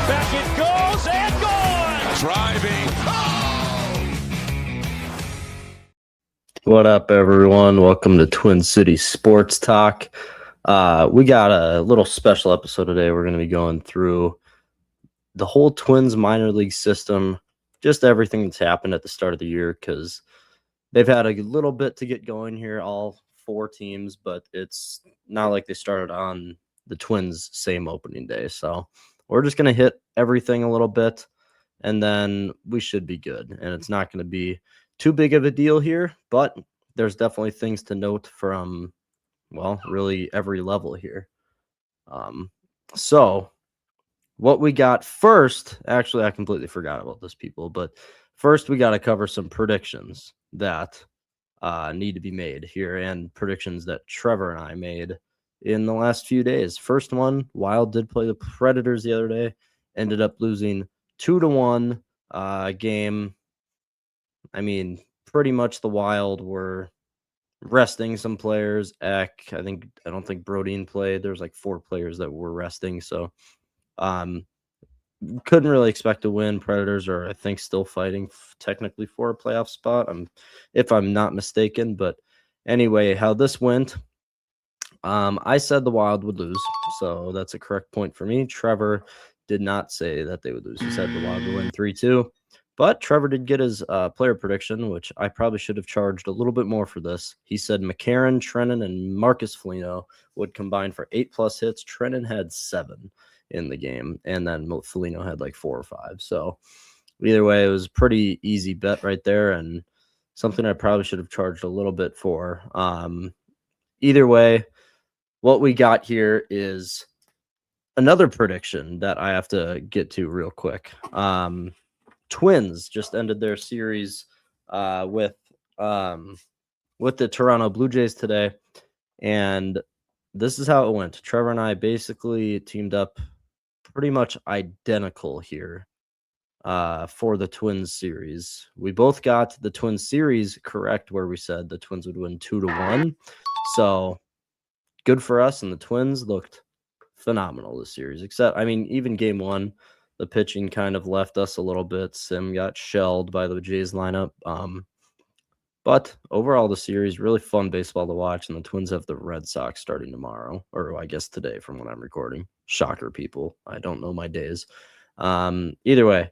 Back it goes and gone. Driving. What up, everyone? Welcome to Twin City Sports Talk. We got a little special episode today. We're going to be going through the whole Twins minor league system, just everything that's happened at the start of the year, because they've had a little bit to get going here, all four teams, but it's not like they started on the Twins' same opening day. So we're just going to hit everything a little bit, and then we should be good. And it's not going to be too big of a deal here, but there's definitely things to note from, well, really every level here. So what we got first, actually, I completely forgot about this, people, but first we got to cover some predictions that need to be made here, and predictions that Trevor and I made in the last few days. First one, Wild did play the Predators the other day, ended up losing 2-1 game. I mean, pretty much the Wild were resting some players. I don't think Brodin played. There's like 4 players that were resting, so couldn't really expect to win. Predators are, I think, still fighting technically for a playoff spot, if I'm not mistaken. But anyway, how this went, I said the Wild would lose, so that's a correct point for me. Trevor did not say that they would lose. He said the Wild would win 3-2. But Trevor did get his player prediction, which I probably should have charged a little bit more for this. He said McCarron, Trenin, and Marcus Foligno would combine for 8+ hits. Trenin had 7 in the game, and then Foligno had like 4 or 5. So either way, it was a pretty easy bet right there, and something I probably should have charged a little bit for. Either way, what we got here is another prediction that I have to get to real quick. Twins just ended their series with the Toronto Blue Jays today, and this is how it went. Trevor and I basically teamed up pretty much identical here for the Twins series. We both got the Twins series correct, where we said the Twins would win 2-1. So good for us, and the Twins looked phenomenal this series. Except, I mean, even game 1, the pitching kind of left us a little bit. Sim got shelled by the Jays lineup. But overall, the series, really fun baseball to watch. And the Twins have the Red Sox starting tomorrow, or I guess today from when I'm recording. Shocker, people. I don't know my days. Either way,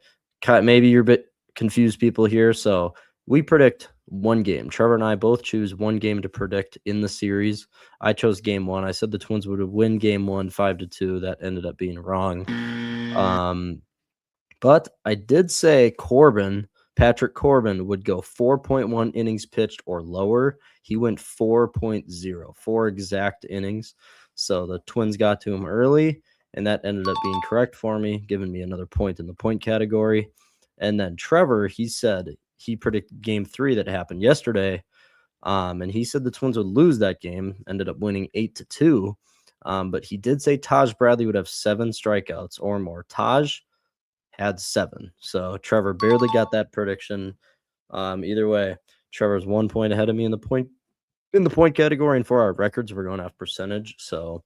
maybe you're a bit confused, people, here. So we predict one game. Trevor and I both choose one game to predict in the series. I chose game 1. I said the Twins would win game 1 5-2. That ended up being wrong. But I did say Patrick Corbin would go 4.1 innings pitched or lower. He went 4.0, 4 exact innings. So the Twins got to him early, and that ended up being correct for me, giving me another point in the point category. And then Trevor, he said he predicted game 3 that happened yesterday, and he said the Twins would lose that game, ended up winning 8-2. But he did say Taj Bradley would have 7 strikeouts or more. Taj had 7. So Trevor barely got that prediction. Either way, Trevor's 1 point ahead of me in the point category, and for our records, we're going off percentage. So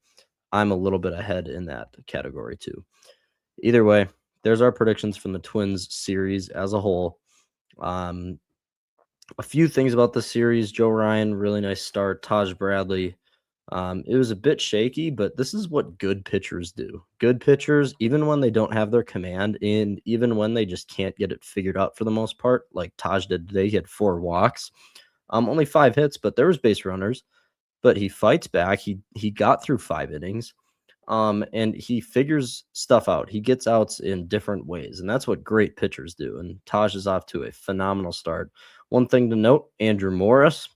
I'm a little bit ahead in that category too. Either way, there's our predictions from the Twins series as a whole. A few things about the series. Joe Ryan, really nice start. Taj Bradley, it was a bit shaky, but this is what good pitchers do. Good pitchers, even when they don't have their command, and even when they just can't get it figured out for the most part, like Taj did today, he had 4 walks, only 5 hits, but there was base runners. But he fights back. He got through 5 innings, and he figures stuff out. He gets outs in different ways, and that's what great pitchers do. And Taj is off to a phenomenal start. One thing to note, Andrew Morris,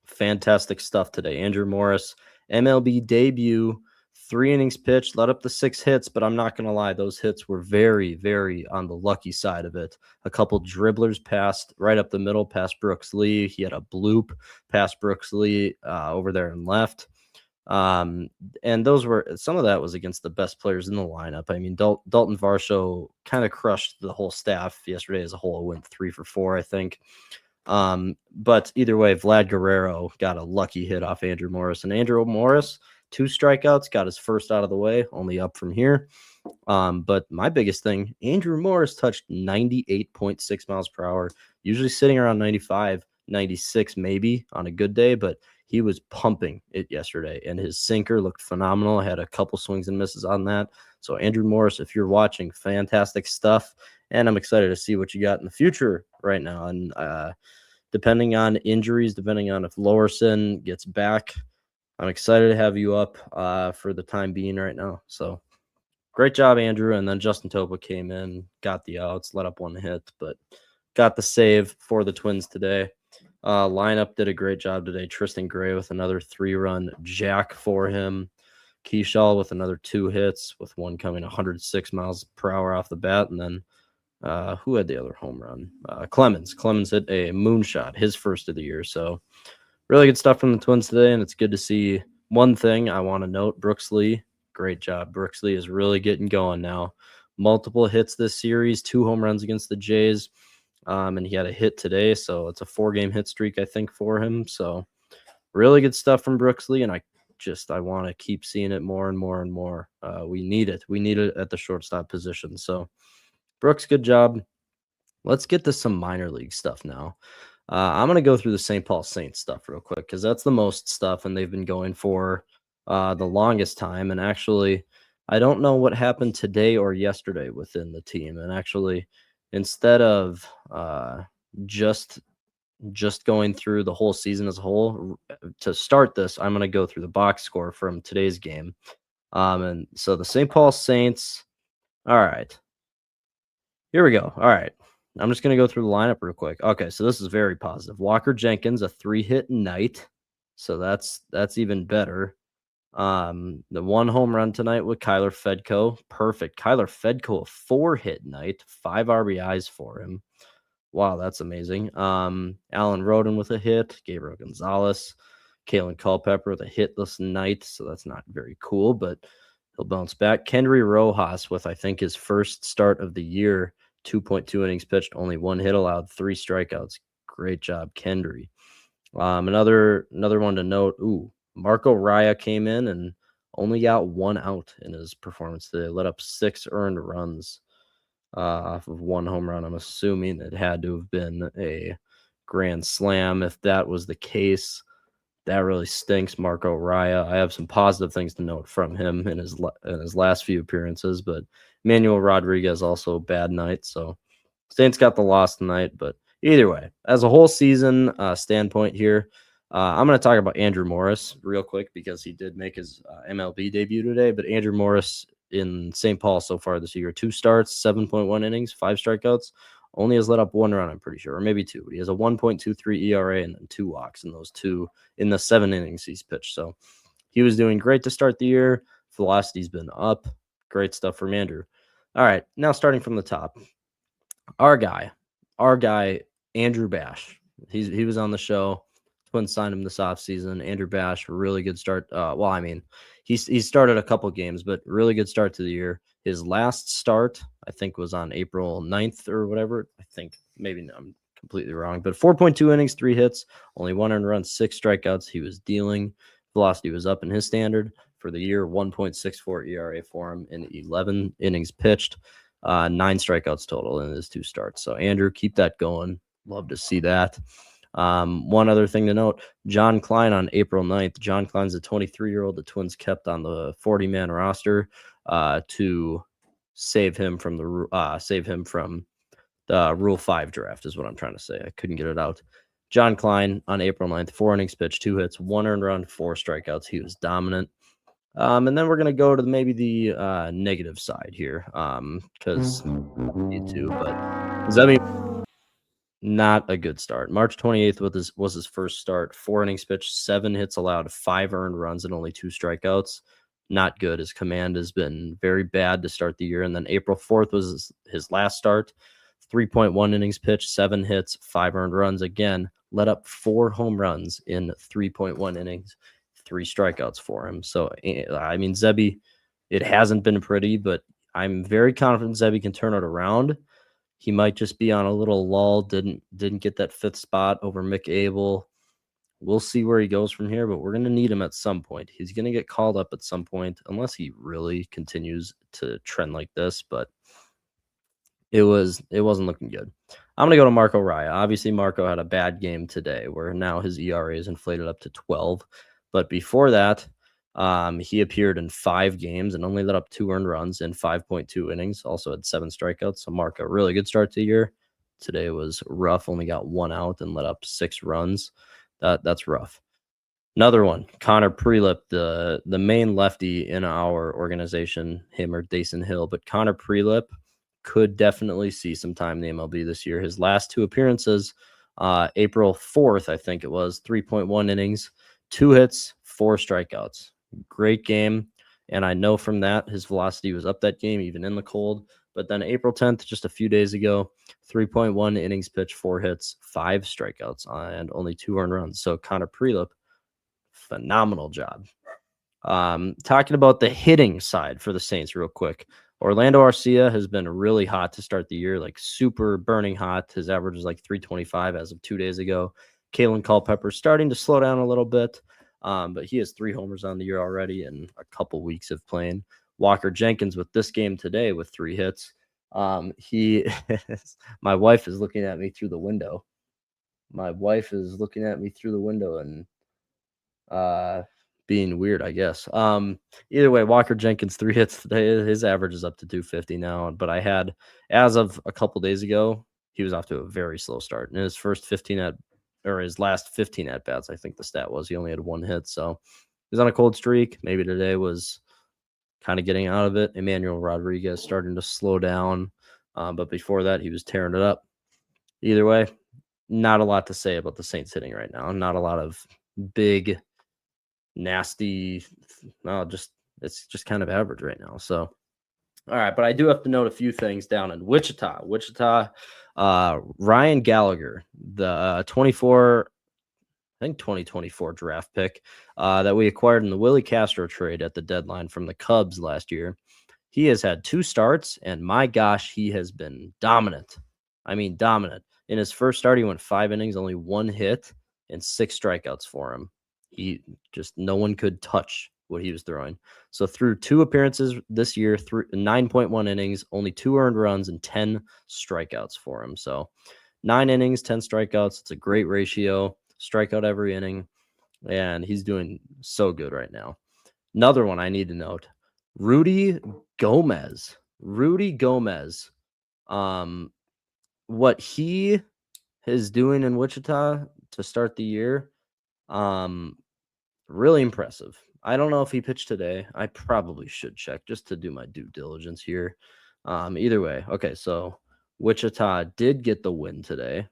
fantastic stuff today. Andrew Morris, MLB debut, 3 innings pitched, let up the 6 hits, but I'm not going to lie, those hits were very, very on the lucky side of it. A couple dribblers passed right up the middle past Brooks Lee. He had a bloop past Brooks Lee over there and left. And those were, some of that was against the best players in the lineup. I mean, Dalton Varsho kind of crushed the whole staff yesterday as a whole. Went 3 for 4, I think. But either way, Vlad Guerrero got a lucky hit off Andrew Morris, and Andrew Morris, 2 strikeouts, got his first out of the way, only up from here. But my biggest thing, Andrew Morris touched 98.6 miles per hour, usually sitting around 95, 96 maybe on a good day, but he was pumping it yesterday, and his sinker looked phenomenal. I had a couple swings and misses on that. So Andrew Morris, if you're watching, fantastic stuff, and I'm excited to see what you got in the future right now. And depending on injuries, depending on if Lowerson gets back, I'm excited to have you up for the time being right now. So great job, Andrew. And then Justin Topa came in, got the outs, let up one hit, but got the save for the Twins today. Lineup did a great job today. Tristan Gray with another 3-run jack for him. Keyshaw with another 2 hits, with one coming 106 miles per hour off the bat. And then who had the other home run? Clemens. Clemens hit a moonshot, his first of the year. So really good stuff from the Twins today, and it's good to see. One thing I want to note, Brooks Lee, great job. Brooks Lee is really getting going now. Multiple hits this series, 2 home runs against the Jays, and he had a hit today, so it's a 4-game hit streak, I think, for him. So really good stuff from Brooks Lee, and I want to keep seeing it more and more and more. We need it. We need it at the shortstop position. So Brooks, good job. Let's get to some minor league stuff now. I'm going to go through the St. Paul Saints stuff real quick because that's the most stuff, and they've been going for the longest time. And actually, I don't know what happened today or yesterday within the team. And actually, instead of just going through the whole season as a whole, to start this, I'm going to go through the box score from today's game. And so the St. Paul Saints, all right, here we go. All right. I'm just going to go through the lineup real quick. Okay, so this is very positive. Walker Jenkins, a 3-hit night. So that's even better. The 1 home run tonight with Kyler Fedko. Perfect. Kyler Fedko, a 4-hit night, 5 RBIs for him. Wow, that's amazing. Alan Roden with a hit. Gabriel Gonzalez. Kalen Culpepper with a hitless night. So that's not very cool, but he'll bounce back. Kendry Rojas with, I think, his first start of the year. 2.2 innings pitched, only 1 hit allowed, 3 strikeouts. Great job, Kendry. Another one to note. Marco Raya came in and only got 1 out in his performance today. Let up 6 earned runs off of 1 home run. I'm assuming it had to have been a grand slam. If that was the case, that really stinks, Marco Raya. I have some positive things to note from him in his last few appearances, but Manuel Rodriguez also bad night. So Saints got the loss tonight, but either way, as a whole season standpoint here, I'm going to talk about Andrew Morris real quick because he did make his MLB debut today. But Andrew Morris in St. Paul so far this year, 2 starts, 7.1 innings, 5 strikeouts. Only has let up 1 run, I'm pretty sure, or maybe 2. He has a 1.23 ERA and then 2 walks in those 2 in the 7 innings he's pitched. So he was doing great to start the year. Velocity's been up. Great stuff from Andrew. All right, now starting from the top, our guy, Andrew Bash. He was on the show. Twins signed him this offseason. Andrew Bash, really good start. He started a couple games, but really good start to the year. His last start, I think, was on April 9th or whatever. I think maybe I'm completely wrong, but 4.2 innings, 3 hits, only 1 earned run, 6 strikeouts. He was dealing. Velocity was up in his standard for the year. 1.64 ERA for him in 11 innings pitched. 9 strikeouts total in his 2 starts. So Andrew, keep that going. Love to see that. One other thing to note, John Klein on April 9th. John Klein's a 23-year-old the Twins kept on the 40-man roster to save him from the Rule 5 draft is what I'm trying to say. I couldn't get it out. John Klein on April 9th, 4 innings pitched, 2 hits, 1 earned run, 4 strikeouts. He was dominant. And then we're going to go to maybe the negative side here because need to, but does that mean not a good start? March 28th was his first start. 4 innings pitched, 7 hits allowed, 5 earned runs, and only 2 strikeouts. Not good. His command has been very bad to start the year. And then April 4th was his last start. 3.1 innings pitched, 7 hits, 5 earned runs. Again, let up 4 home runs in 3.1 innings, 3 strikeouts for him. So, I mean, Zebby, it hasn't been pretty, but I'm very confident Zebby can turn it around. He might just be on a little lull, didn't get that 5th spot over Mick Abel. we'll see where he goes from here, but we're going to need him at some point. He's going to get called up at some point, unless he really continues to trend like this, but it wasn't looking good. I'm going to go to Marco Raya. Obviously, Marco had a bad game today, where now his ERA is inflated up to 12. But before that, he appeared in 5 games and only let up 2 earned runs in 5.2 innings. Also had 7 strikeouts. So Marco, really good start to the year. Today was rough. Only got 1 out and let up 6 runs. That's rough. Another one, Connor Prelip, the main lefty in our organization, him or Dason Hill, but Connor Prelip could definitely see some time in the MLB this year. His last 2 appearances, April 4th, I think it was, 3.1 innings, 2 hits, 4 strikeouts. Great game. And I know from that his velocity was up that game, even in the cold. But then April 10th, just a few days ago, 3.1 innings pitched, 4 hits, 5 strikeouts, and only 2 earned runs. So Connor Prelip, phenomenal job. Talking about the hitting side for the Saints real quick. Orlando Arcia has been really hot to start the year, like super burning hot. His average is like 325 as of 2 days ago. Kalen Culpepper starting to slow down a little bit, but he has 3 homers on the year already in a couple weeks of playing. Walker Jenkins with this game today with 3 hits. My wife is looking at me through the window. And being weird, I guess. Either way, Walker Jenkins 3 hits today. His average is up to 250 now. But I had, as of a couple days ago, he was off to a very slow start. In his last 15 at bats, I think the stat was, he only had 1 hit. So he was on a cold streak. Maybe today was kind of getting out of it. Emmanuel Rodriguez starting to slow down. But before that, he was tearing it up. Either way, not a lot to say about the Saints hitting right now. Not a lot of big, nasty, it's just kind of average right now. So, all right, but I do have to note a few things down in Wichita. Ryan Gallagher, the 2024 draft pick that we acquired in the Willie Castro trade at the deadline from the Cubs last year. He has had 2 starts, and my gosh, he has been dominant. I mean, dominant. In his first start, he went 5 innings, only 1 hit, and 6 strikeouts for him. No one could touch what he was throwing. So through 2 appearances this year, through 9.1 innings, only 2 earned runs and 10 strikeouts for him. So 9 innings, 10 strikeouts. It's a great ratio. Strikeout every inning. And he's doing so good right now. Another one I need to note, Rudy Gomez. What he is doing in Wichita to start the year, really impressive. I don't know if he pitched today. I probably should check just to do my due diligence here. Either way, okay, so Wichita did get the win today.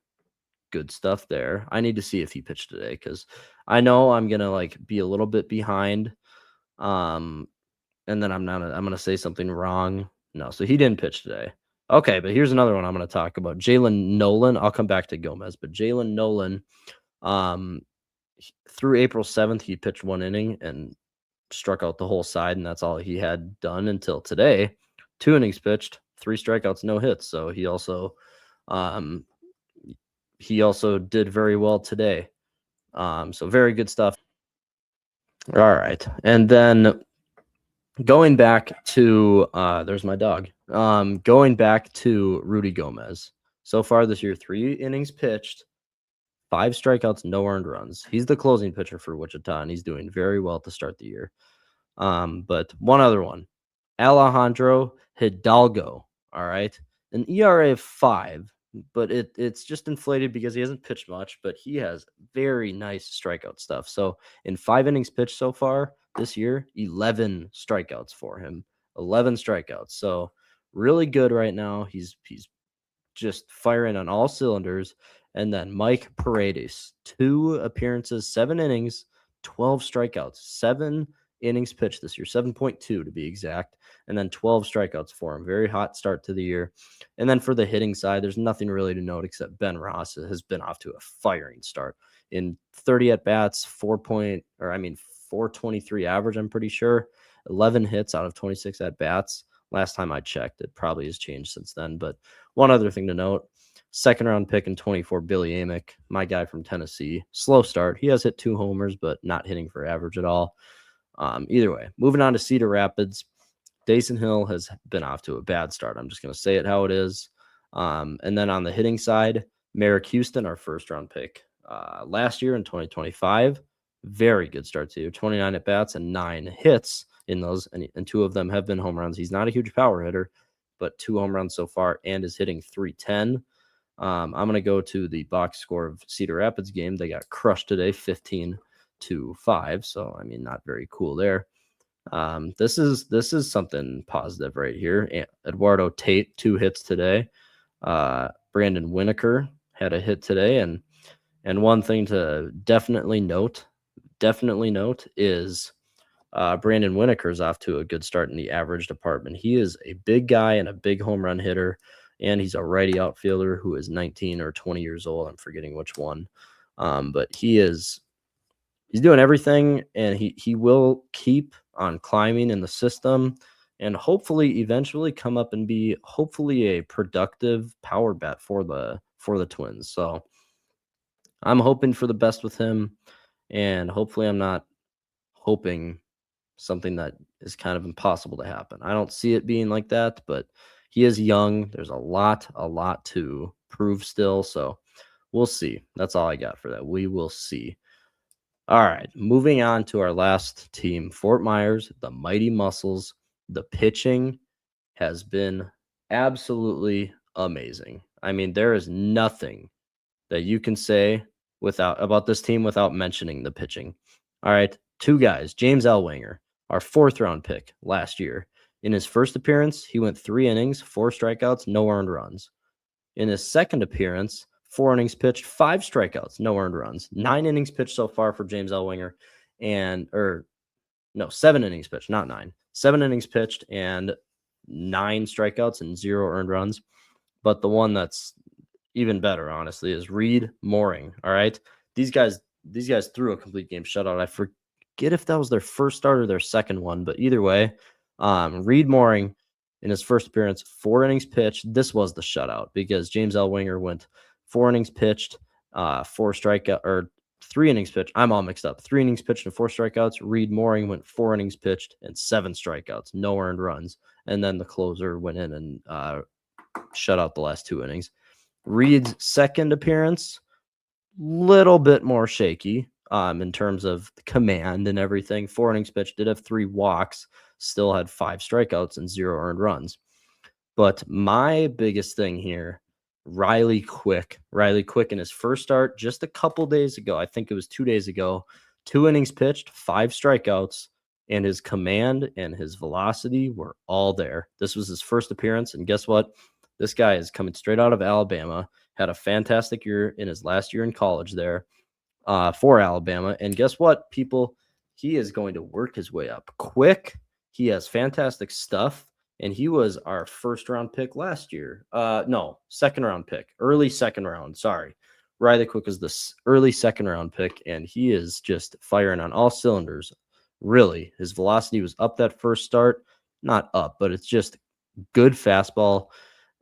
Good stuff there. I need to see if he pitched today because I know I'm gonna be a little bit behind. And then I'm gonna say something wrong. No, so he didn't pitch today. Okay, but here's another one I'm gonna talk about. Jalen Nolan. I'll come back to Gomez, but Jalen Nolan, through April 7th, he pitched 1 inning and struck out the whole side, and that's all he had done until today. 2 innings pitched, 3 strikeouts, no hits. So he also did very well today. So very good stuff. All right, and then going back to there's my dog. Going back to Rudy Gomez. So far this year, 3 innings pitched, 5 strikeouts, no earned runs. He's the closing pitcher for Wichita, and he's doing very well to start the year. But one other one, Alejandro Hidalgo. All right, an ERA of 5, but it's just inflated because he hasn't pitched much, but he has very nice strikeout stuff. So in 5 innings pitched so far this year, 11 strikeouts for him. 11 strikeouts. So really good right now. He's just firing on all cylinders. And then Mike Paredes, 2 appearances, 7 innings, 12 strikeouts, 7 innings pitched this year, 7.2 to be exact, and then 12 strikeouts for him. Very hot start to the year. And then for the hitting side, there's nothing really to note except Ben Ross has been off to a firing start. In 30 at-bats, 423 average, I'm pretty sure, 11 hits out of 26 at-bats. Last time I checked, it probably has changed since then. But one other thing to note, Second round pick in 24, Billy Amick, my guy from Tennessee. Slow start. He has hit 2 homers, but not hitting for average at all. Either way, moving on to Cedar Rapids. Dason Hill has been off to a bad start. I'm just going to say it how it is. And then on the hitting side, Merrick Houston, our first round pick last year in 2025. Very good start to 29 at bats and 9 hits in those, and 2 of them have been home runs. He's not a huge power hitter, but 2 home runs so far and is hitting .310. I'm going to go to the box score of Cedar Rapids game. They got crushed today, 15-5. So, I mean, not very cool there. This is something positive right here. Eduardo Tate, 2 hits today. Brandon Winokur had a hit today. And one thing to definitely note is Brandon Winokur's off to a good start in the average department. He is a big guy and a big home run hitter. And he's a righty outfielder who is 19 or 20 years old. I'm forgetting which one. But he's doing everything, and he will keep on climbing in the system and hopefully eventually come up and be hopefully a productive power bat for the Twins. So I'm hoping for the best with him, and hopefully I'm not hoping something that is kind of impossible to happen. I don't see it being like that, but he is young. There's a lot to prove still. So we'll see. That's all I got for that. We will see. All right. Moving on to our last team, Fort Myers, the Mighty Muscles. The pitching has been absolutely amazing. I mean, there is nothing that you can say about this team without mentioning the pitching. All right. 2 guys, James Ellwanger, our 4th round pick last year. In his first appearance, he went 3 innings, 4 strikeouts, no earned runs. In his second appearance, 4 innings pitched, 5 strikeouts, no earned runs. 9 innings pitched so far for James Ellwanger, 7 innings pitched, not 9. 7 innings pitched and 9 strikeouts and 0 earned runs. But the one that's even better, honestly, is Reed Mooring. All right, these guys threw a complete game shutout. I forget if that was their first start or their second one, but either way. Reed Mooring in his first appearance, 4 innings pitched. This was the shutout because James Ellwanger went 4 innings pitched, 3 innings pitched. I'm all mixed up. 3 innings pitched and 4 strikeouts. Reed Mooring went 4 innings pitched and 7 strikeouts, no earned runs. And then the closer went in and shut out the last 2 innings. Reed's second appearance, little bit more shaky in terms of command and everything. 4 innings pitched, did have 3 walks. Still had 5 strikeouts and 0 earned runs. But my biggest thing here, Riley Quick in his first start just a couple days ago, I think it was 2 days ago, 2 innings pitched, 5 strikeouts, and his command and his velocity were all there. This was his first appearance, and guess what? This guy is coming straight out of Alabama, had a fantastic year in his last year in college there for Alabama, and guess what, people? He is going to work his way up quick. He has fantastic stuff, and he was our first round pick last year. Second round pick, early second round. Sorry. Riley Quick is the early second round pick, and he is just firing on all cylinders. Really, his velocity was up that first start. Not up, but it's just good fastball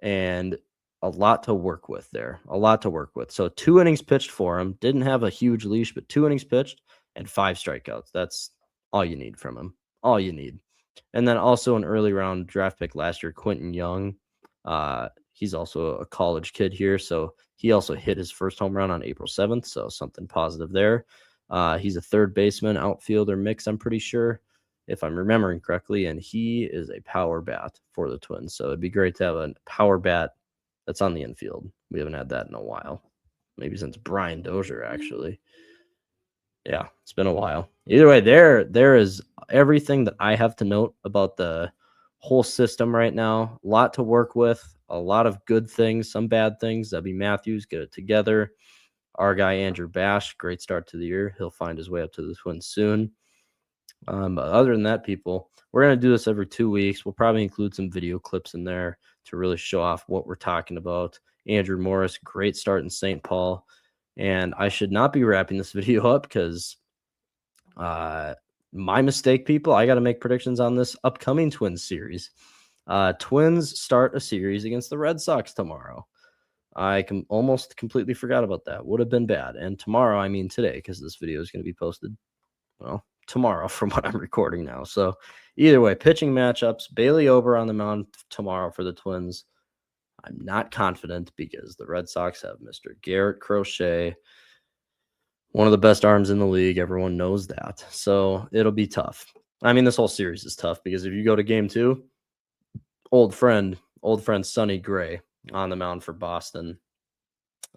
and a lot to work with there. So 2 innings pitched for him. Didn't have a huge leash, but 2 innings pitched and 5 strikeouts. That's all you need from him. All you need. And then also an early round draft pick last year, Quentin Young. He's also a college kid here, so he also hit his first home run on April 7th, so something positive there. He's a third baseman, outfielder mix, I'm pretty sure, if I'm remembering correctly, and he is a power bat for the Twins. So it'd be great to have a power bat that's on the infield. We haven't had that in a while, maybe since Brian Dozier, actually. Yeah, it's been a while. Either way, there is everything that I have to note about the whole system right now. A lot to work with, a lot of good things, some bad things. W. Matthews, get it together. Our guy, Andrew Bash, great start to the year. He'll find his way up to the Twins soon. But other than that, people, we're going to do this every 2 weeks. We'll probably include some video clips in there to really show off what we're talking about. Andrew Morris, great start in St. Paul. And I should not be wrapping this video up because my mistake, people. I got to make predictions on this upcoming Twins series. Twins start a series against the Red Sox tomorrow. I almost completely forgot about that. Would have been bad. And tomorrow, I mean today, because this video is going to be posted, well, tomorrow from what I'm recording now. So either way, pitching matchups, Bailey Ober on the mound tomorrow for the Twins. I'm not confident because the Red Sox have Mr. Garrett Crochet, one of the best arms in the league. Everyone knows that. So it'll be tough. I mean, this whole series is tough because if you go to game 2, old friend Sonny Gray on the mound for Boston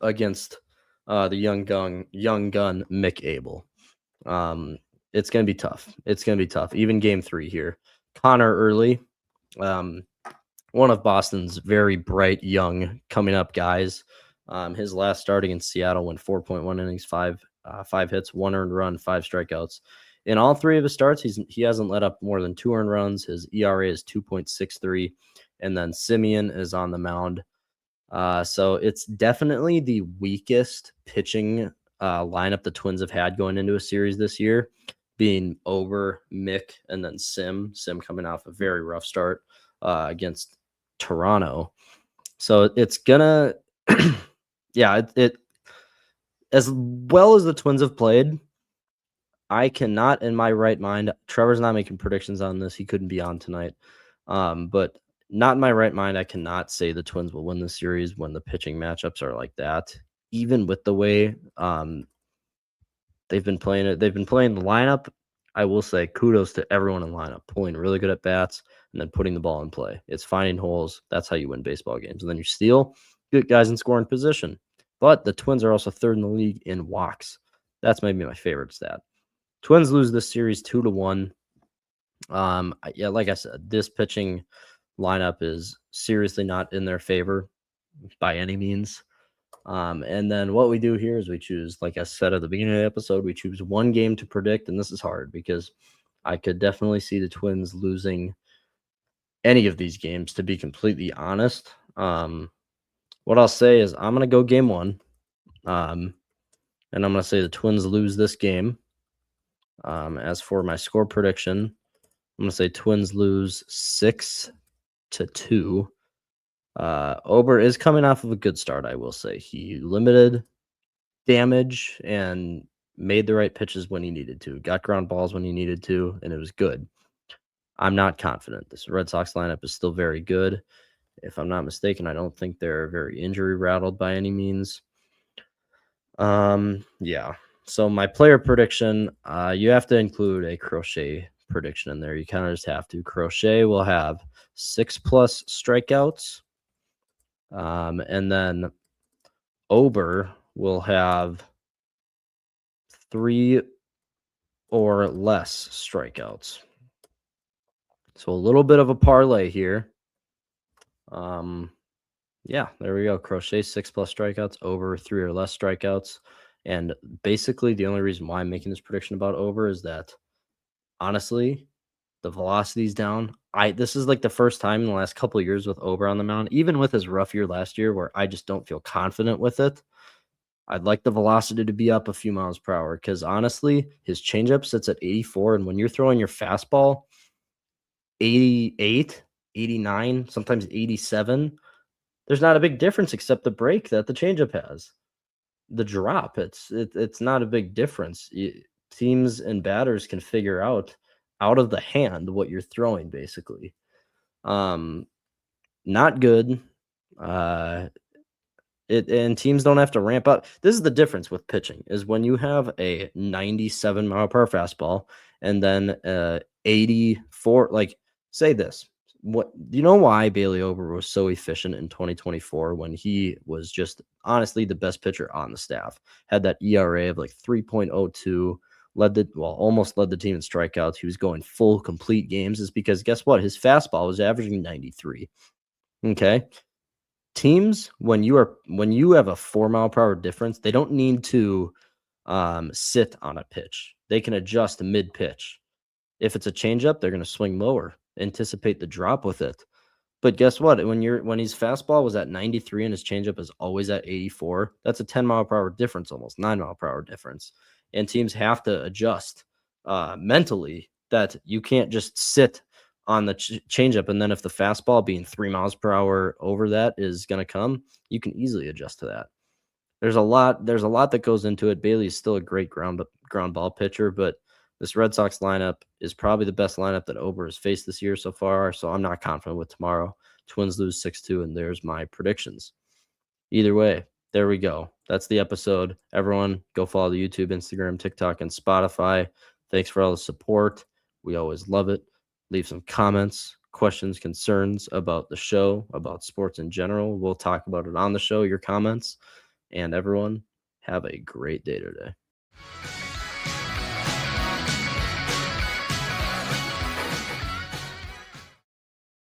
against the young gun Mick Abel. It's going to be tough. It's going to be tough. Even game 3 here. Connor Early, one of Boston's very bright, young, coming up guys. His last start against Seattle went 4.1 innings, 5 hits, 1 earned run, 5 strikeouts. In all 3 of his starts, he hasn't let up more than 2 earned runs. His ERA is 2.63, and then Simeon is on the mound. So it's definitely the weakest pitching lineup the Twins have had going into a series this year, being Ober, Mick, and then Sim coming off a very rough start against Toronto. So it's gonna, it as well as the Twins have played, I cannot in my right mind, Trevor's not making predictions on this. He couldn't be on tonight. But not in my right mind, I cannot say the Twins will win the series when the pitching matchups are like that. Even with the way they've been playing it, they've been playing the lineup. I will say kudos to everyone in the lineup, pulling really good at bats and then putting the ball in play. It's finding holes. That's how you win baseball games. And then you steal, good guys in scoring position. But the Twins are also 3rd in the league in walks. That's maybe my favorite stat. Twins lose this series 2-1. Like I said, this pitching lineup is seriously not in their favor by any means. And then what we do here is we choose, like I said at the beginning of the episode, we choose one game to predict, and this is hard because I could definitely see the Twins losing any of these games, to be completely honest. What I'll say is I'm going to go game 1, and I'm going to say the Twins lose this game. As for my score prediction, I'm going to say Twins lose 6-2. Ober is coming off of a good start, I will say. He limited damage and made the right pitches when he needed to. Got ground balls when he needed to, and it was good. I'm not confident. This Red Sox lineup is still very good. If I'm not mistaken, I don't think they're very injury rattled by any means. So my player prediction, you have to include a Crochet prediction in there. You kind of just have to. Crochet will have 6+ strikeouts. And then Ober will have 3 or less strikeouts. So a little bit of a parlay here. There we go. Crochet 6+ strikeouts, Ober 3 or less strikeouts. And basically the only reason why I'm making this prediction about Ober is that honestly, the velocity's down. This is like the first time in the last couple of years with Ober on the mound, even with his rough year last year, where I just don't feel confident with it. I'd like the velocity to be up a few miles per hour because honestly, his changeup sits at 84. And when you're throwing your fastball 88, 89, sometimes 87, there's not a big difference except the break that the changeup has. The drop, it's not a big difference. Teams and batters can figure out of the hand what you're throwing, basically. Not good. And teams don't have to ramp up. This is the difference with pitching, is when you have a 97 mile per hour fastball and then 84, like say this. What do you know why Bailey Ober was so efficient in 2024 when he was just honestly the best pitcher on the staff? Had that ERA of like 3.02, almost led the team in strikeouts. He was going full complete games, is because guess what? His fastball was averaging 93. Okay. Teams, when you have a 4 mile per hour difference, they don't need to sit on a pitch. They can adjust mid pitch. If it's a changeup, they're going to swing lower, anticipate the drop with it. But guess what? When his fastball was at 93 and his changeup is always at 84, that's a 10 mile per hour difference, almost 9 mile per hour difference. And teams have to adjust mentally that you can't just sit on the changeup. And then if the fastball being 3 miles per hour over that is going to come, you can easily adjust to that. There's a lot that goes into it. Bailey is still a great ground ball pitcher, but this Red Sox lineup is probably the best lineup that Ober has faced this year so far. So I'm not confident with tomorrow. Twins lose 6-2, and there's my predictions. Either way, there we go. That's the episode. Everyone, go follow the YouTube, Instagram, TikTok, and Spotify. Thanks for all the support. We always love it. Leave some comments, questions, concerns about the show, about sports in general. We'll talk about it on the show, your comments. And everyone, have a great day today.